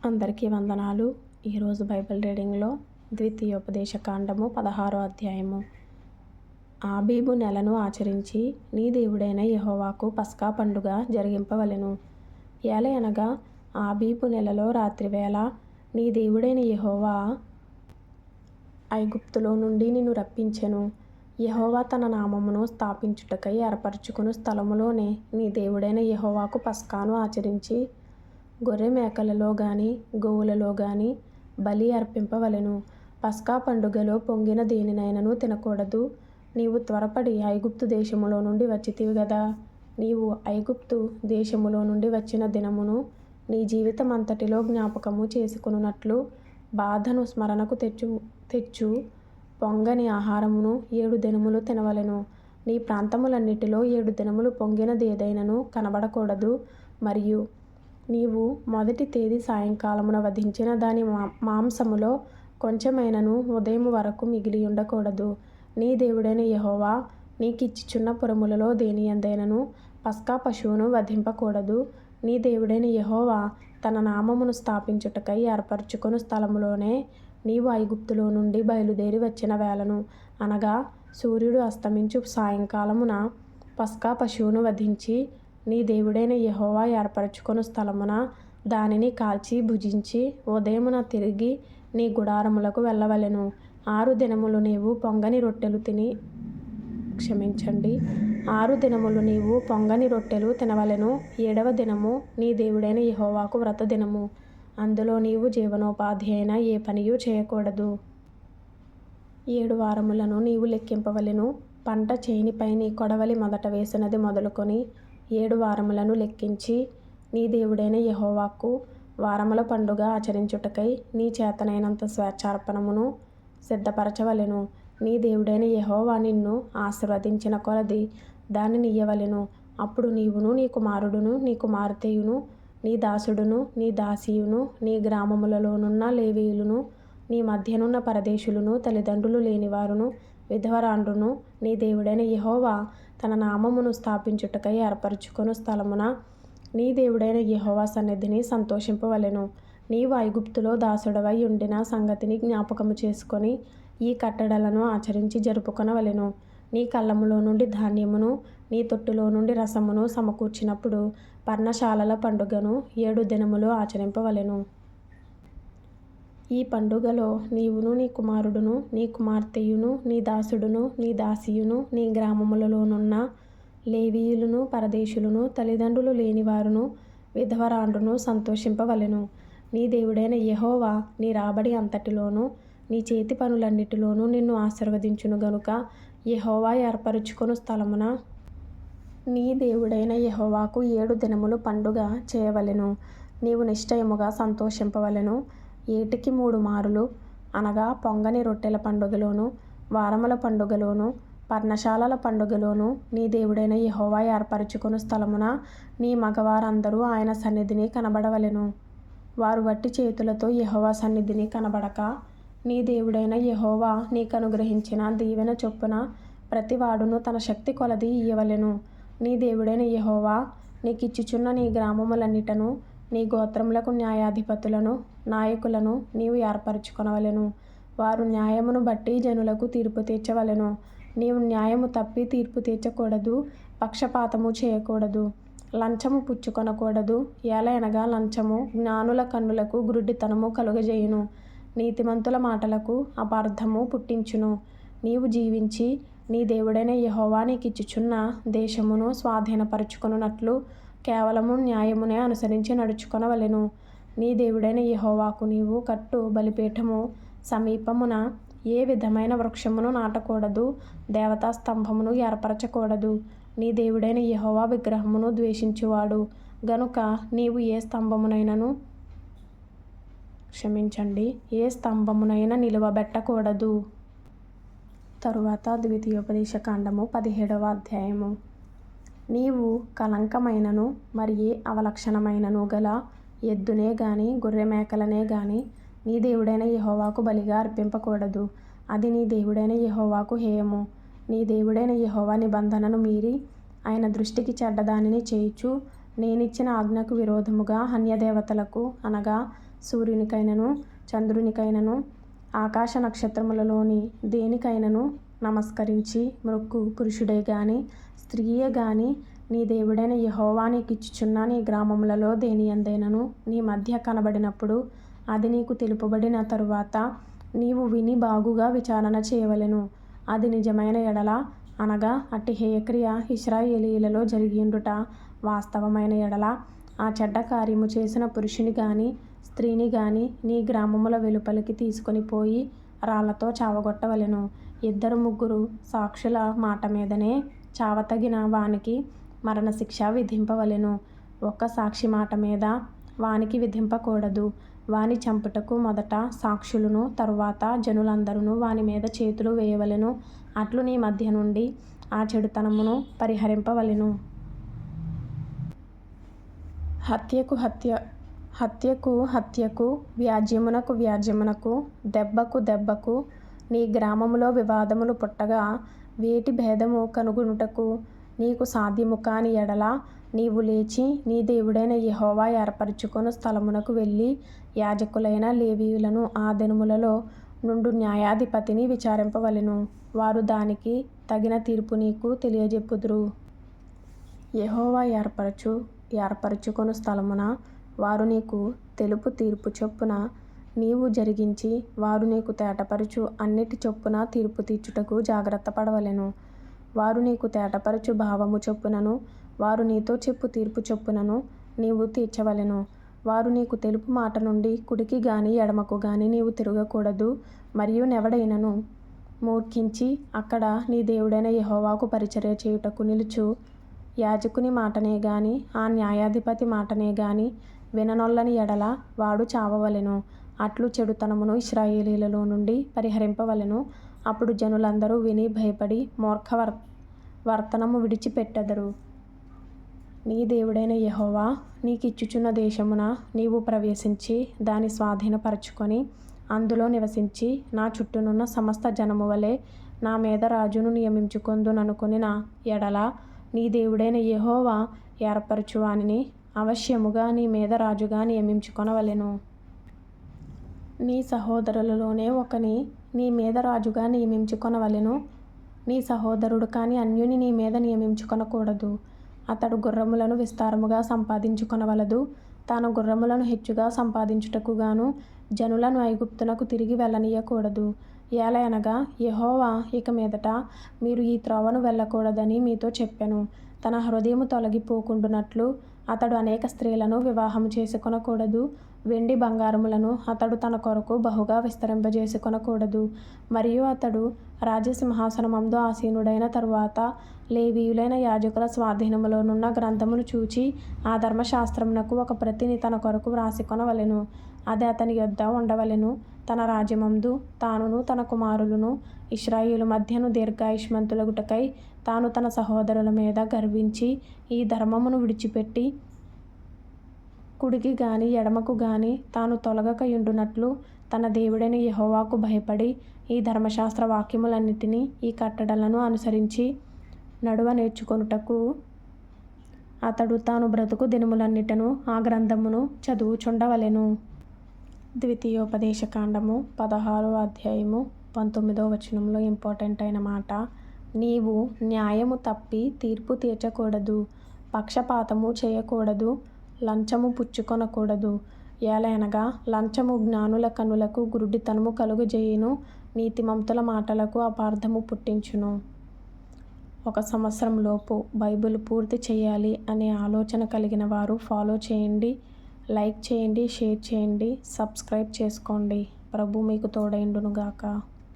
అందరికీ వందనాలు. ఈరోజు బైబిల్ రీడింగ్లో ద్వితీయోపదేశ కాండము 16వ అధ్యాయము. ఆబీబు నెలను ఆచరించి నీ దేవుడైన యెహోవాకు పస్కా పండుగ జరిగింపవలెను. ఏలయనగా ఆబీబు నెలలో రాత్రివేళ నీ దేవుడైన యెహోవా ఐగుప్తులో నుండి నిన్ను రప్పించెను. యెహోవా తన నామమును స్థాపించుటకై ఏర్పరచుకుని స్థలములోనే నీ దేవుడైన యెహోవాకు పస్కాను ఆచరించి గొర్రె మేకలలో గాని గోవులలో గాని బలి అర్పింపవలెను. పస్కా పండుగలో పొంగిన దేనినైనను తినకూడదు. నీవు త్వరపడి ఐగుప్తు దేశములో నుండి వచ్చితివి గదా. నీవు ఐగుప్తు దేశములో నుండి వచ్చిన దినమును నీ జీవితమంతటిలో జ్ఞాపకము చేసుకొనున్నట్లు బాధను స్మరణకు తెచ్చు పొంగని ఆహారమును 7 దినములు తినవలెను. నీ ప్రాంతములన్నిటిలో 7 దినములు పొంగినదేదైనను కనబడకూడదు. మరియు నీవు మొదటి తేదీ సాయంకాలమున వధించిన దాని మాంసములో కొంచెమైనను ఉదయము వరకు మిగిలి ఉండకూడదు. నీ దేవుడైన యెహోవా నీకిచ్చుచున్న పురములలో దేనియందైనను పస్కా పశువును వధింపకూడదు. నీ దేవుడైన యెహోవా తన నామమును స్థాపించుటకై ఏర్పరచుకొను స్థలములోనే నీవు ఐగుప్తులో నుండి బయలుదేరి వచ్చిన వేళను, అనగా సూర్యుడు అస్తమించు సాయంకాలమున పస్కా పశువును వధించి నీ దేవుడైన యెహోవా ఏర్పరచుకొను స్థలమున దానిని కాల్చి భుజించి ఉదయమున తిరిగి నీ గుడారములకు వెళ్ళవలెను. 6 దినములు నీవు పొంగని రొట్టెలు తినవలెను. 7వ దినము నీ దేవుడైన యెహోవాకు వ్రత దినము. అందులో నీవు జీవనోపాధి అయిన ఏ పనియూ చేయకూడదు. 7 వారములను నీవు లెక్కింపవలెను. పంట చేనిపై నీ కొడవలి మొదట వేసినది మొదలుకొని 7 వారములను లెక్కించి నీ దేవుడైన యెహోవాకు వారముల పండుగ ఆచరించుటకై నీ చేతనైనంత స్వేచ్ఛార్పణమును సిద్ధపరచవలెను. నీ దేవుడైన యెహోవా నిన్ను ఆశీర్వదించిన కొలది దానినియ్యవలెను. అప్పుడు నీవును నీ కుమారుడును నీ కుమార్తెయును నీ దాసుడును నీ దాసియును నీ గ్రామములలోనున్న లేవీయులును నీ మధ్యనున్న పరదేశులును తల్లిదండ్రులు లేనివారును విధవరాండ్రును నీ దేవుడైన యెహోవా తన నామమును స్థాపించుటకై ఏర్పరచుకొను స్థలమున నీ దేవుడైన యెహోవా సన్నిధిని సంతోషింపవలెను. నీవు ఐగుప్తులో దాసుడవై ఉండిన సంగతిని జ్ఞాపకము చేసుకొని ఈ కట్టడలను ఆచరించి జరుపుకొనవలెను. నీ కళ్ళములో నుండి ధాన్యమును నీ తొట్టులో నుండి రసమును సమకూర్చినప్పుడు పర్ణశాలల పండుగను 7 దినములు ఆచరింపవలెను. ఈ పండుగలో నీవును నీ కుమారుడును నీ కుమార్తెయును నీ దాసుడును నీ దాసియును నీ గ్రామములలోనున్న లేవీయులును పరదేశులును తల్లిదండ్రులు లేనివారును విధవరాండ్రును సంతోషింపవలెను. నీ దేవుడైన యెహోవా నీ రాబడి అంతటిలోనూ నీ చేతి పనులన్నిటిలోనూ నిన్ను ఆశీర్వదించును గనుక యెహోవా ఏర్పరచుకొను స్థలమున నీ దేవుడైన యెహోవాకు 7 దినములు పండుగ చేయవలెను. నీవు నిశ్చయముగా సంతోషింపవలెను. ఏటికి 3 మారులు, అనగా పొంగని రొట్టెల పండుగలోను వారముల పండుగలోను పర్ణశాలల పండుగలోను నీ దేవుడైన యెహోవా ఏర్పరచుకొను స్థలమున నీ మగవారందరూ ఆయన సన్నిధిని కనబడవలెను. వారు వట్టి చేతులతో యెహోవా సన్నిధిని కనబడక నీ దేవుడైన యెహోవా నీకనుగ్రహించిన దీవెన చొప్పున ప్రతివాడును తన శక్తి కొలది ఇయ్యవలెను. నీ దేవుడైన యెహోవా నీకిచ్చుచున్న నీ గ్రామములన్నిటను నీ గోత్రములకు న్యాయాధిపతులను నాయకులను నీవు ఏర్పరచుకొనవలెను. వారు న్యాయమును బట్టి జనులకు తీర్పు తీర్చవలెను. నీవు న్యాయము తప్పి తీర్పు తీర్చకూడదు. పక్షపాతము చేయకూడదు. లంచము పుచ్చుకొనకూడదు. ఏలయనగా లంచము జ్ఞానుల కన్నులకు గ్రుడ్డితనము కలుగజేయును. నీతిమంతుల మాటలకు అపార్థము పుట్టించును. నీవు జీవించి నీ దేవుడైన యెహోవా నీకిచ్చుచున్న దేశమును స్వాధీనపరచుకొనున్నట్లు కేవలము న్యాయమునే అనుసరించి నడుచుకొనవలెను. నీ దేవుడైన యెహోవాకు నీవు కట్టు బలిపీఠము సమీపమున ఏ విధమైన వృక్షమును నాటకూడదు. దేవతా స్తంభమును ఏర్పరచకూడదు. నీ దేవుడైన యెహోవా విగ్రహమును ద్వేషించువాడు గనుక నీవు ఏ స్తంభమునైనా నిలువబెట్టకూడదు. తరువాత ద్వితీయోపదేశ కాండము 17వ అధ్యాయము. నీవు కళంకమైనను మరి ఏ అవలక్షణమైనను గల ఎద్దునే గాని గొర్రె మేకలనే గాని నీ దేవుడైన యెహోవాకు బలిగా అర్పింపకూడదు. అది నీ దేవుడైన యెహోవాకు హేయము. నీ దేవుడైన యెహోవా నిబంధనను మీరి ఆయన దృష్టికి చెడ్డదానిని చేయుచు నేనిచ్చిన ఆజ్ఞకు విరోధముగా అన్యదేవతలకు అనగా సూర్యునికైనను చంద్రునికైనను ఆకాశ నక్షత్రములలోని దేనికైనను నమస్కరించి మొక్కు పురుషుడే గాని స్త్రీయే గాని నీ దేవుడైన యెహోవా నీకిచ్చుచున్న నీ గ్రామములలో దేనియందైనను నీ మధ్య కనబడినప్పుడు అది నీకు తెలుపబడిన తరువాత నీవు విని బాగుగా విచారణ చేయవలెను. అది నిజమైన ఎడల అనగా అట్టి హేయక్రియ ఇశ్రాయేలీయులలో జరిగియుండుట వాస్తవమైన ఎడల ఆ చెడ్డ కార్యము చేసిన పురుషుని గాని స్త్రీని గాని నీ గ్రామముల వెలుపలికి తీసుకొని పోయి రాళ్లతో చావగొట్టవలెను. 2-3 సాక్షుల మాట మీదనే చావతగిన వానికి మరణశిక్ష విధింపవలెను. ఒక్క సాక్షి మాట మీద వానికి విధింపకూడదు. వాని చంపుటకు మొదట సాక్షులను తరువాత జనులందరూ వాని మీద చేతులు వేయవలెను. అట్లు నీ మధ్య నుండి ఆ చెడుతనమును పరిహరింపవలెను. హత్యకు హత్యకు వ్యాజ్యమునకు వ్యాజ్యమునకు దెబ్బకు దెబ్బకు నీ గ్రామములో వివాదములు పుట్టగా వేటి భేదము కనుగొనుటకు నీకు సాధ్యము కాని ఎడల నీవు లేచి నీ దేవుడైన యెహోవా ఏర్పరచుకొను స్థలమునకు వెళ్ళి యాజకులైన లేవీయులను ఆ దినములలో నుండు న్యాయాధిపతిని విచారింపవలెను. వారు దానికి తగిన తీర్పు నీకు తెలియజెప్పుదురు. యెహోవా ఏర్పరచుకొను స్థలమున వారు నీకు తెలుపు తీర్పు చొప్పున నీవు జరిగించి వారు నీకు తేటపరచు అన్నిటి చొప్పున తీర్పు తీర్చుటకు జాగ్రత్త పడవలెను. వారు నీకు తేటపరచు భావము చొప్పునను వారు నీతో చెప్పు తీర్పు చొప్పునను నీవు తీర్చవలెను. వారు నీకు తెలుపు మాట నుండి కుడికి గాని ఎడమకు గాని నీవు తిరగకూడదు. మరియు నెవడైనను మూర్ఖించి అక్కడ నీ దేవుడైన యెహోవాకు పరిచర్య చేయుటకు నిలుచు యాజకుని మాటనే గాని ఆ న్యాయాధిపతి మాటనే గాని విననొల్లని ఎడల వాడు చావవలెను. అట్లు చెడుతనమును ఇశ్రాయేలీయులలో నుండి పరిహరింపవలెను. అప్పుడు జనులందరూ విని భయపడి మూర్ఖ వర్తనము విడిచిపెట్టెదరు. నీ దేవుడైన యెహోవా నీకిచ్చుచున్న దేశమున నీవు ప్రవేశించి దాని స్వాధీనపరచుకొని అందులో నివసించి నా చుట్టూనున్న సమస్త జనము వలె నా మీద రాజును నియమించుకొందుననుకొనిన ఎడల నీ దేవుడైన యెహోవా ఏర్పరచు వానిని అవశ్యముగా నీ మీద రాజుగా నియమించుకొనవలెను. నీ సహోదరులలోనే ఒకని నీ మీద రాజుగా నియమించుకొనవలెను. నీ సహోదరుడు కాని అన్యుని నీ మీద నియమించుకొనకూడదు. అతడు గుర్రములను విస్తారముగా సంపాదించుకొనవలదు. తాను గుర్రములను హెచ్చుగా సంపాదించుటకు గాను జనులను ఐగుప్తునకు తిరిగి వెళ్ళనీయకూడదు. ఏలయనగా యెహోవా ఇక మీదట మీరు ఈ త్రోవను వెళ్ళకూడదని మీతో చెప్పెను. తన హృదయము తొలగిపోకుండునట్లు అతడు అనేక స్త్రీలను వివాహము చేసుకొనకూడదు. వెండి బంగారములను అతడు తన కొరకు బహుగా విస్తరింపజేసుకొనకూడదు. మరియు అతడు రాజసింహాసనమందు ఆసీనుడైన తరువాత లేవీయులైన యాజకుల స్వాధీనములోనున్న గ్రంథమును చూచి ఆ ధర్మశాస్త్రమునకు ఒక ప్రతిని తన కొరకు వ్రాసికొనవలెను. అది అతని యొద్ద ఉండవలెను. తన రాజ్యమందు తానును తన కుమారులను ఇశ్రాయేలు మధ్యను దీర్ఘాయుష్మంతులగుటకై తాను తన సహోదరుల మీద గర్వించి ఈ ధర్మమును విడిచిపెట్టి కుడికి గాని ఎడమకు గాని తాను తొలగకయుండునట్లు తన దేవుడైన యెహోవాకు భయపడి ఈ ధర్మశాస్త్ర వాక్యములన్నిటినీ ఈ కట్టడలను అనుసరించి నడువ నేర్చుకొనుటకు అతడు తాను బ్రతుకు దినములన్నిటను ఆ గ్రంథమును చదువుచుండవలెను. ద్వితీయోపదేశకాండము 16వ అధ్యాయము 19వ వచనంలో ఇంపార్టెంట్ అయిన మాట, నీవు న్యాయము తప్పి తీర్పు తీర్చకూడదు, పక్షపాతము చేయకూడదు, లంచము పుచ్చుకొనకూడదు. ఏలయనగా లంచము జ్ఞానుల కనులకు గురుడితనము కలుగజేయును, నీతిమంతుల మాటలకు అపార్థము పుట్టించును. 1 సంవత్సరంలోపు బైబిల్ పూర్తి చేయాలి అనే ఆలోచన కలిగిన వారు ఫాలో చేయండి, లైక్ చేయండి, షేర్ చేయండి, సబ్స్క్రైబ్ చేసుకోండి. ప్రభు మీకు తోడైండునుగాక.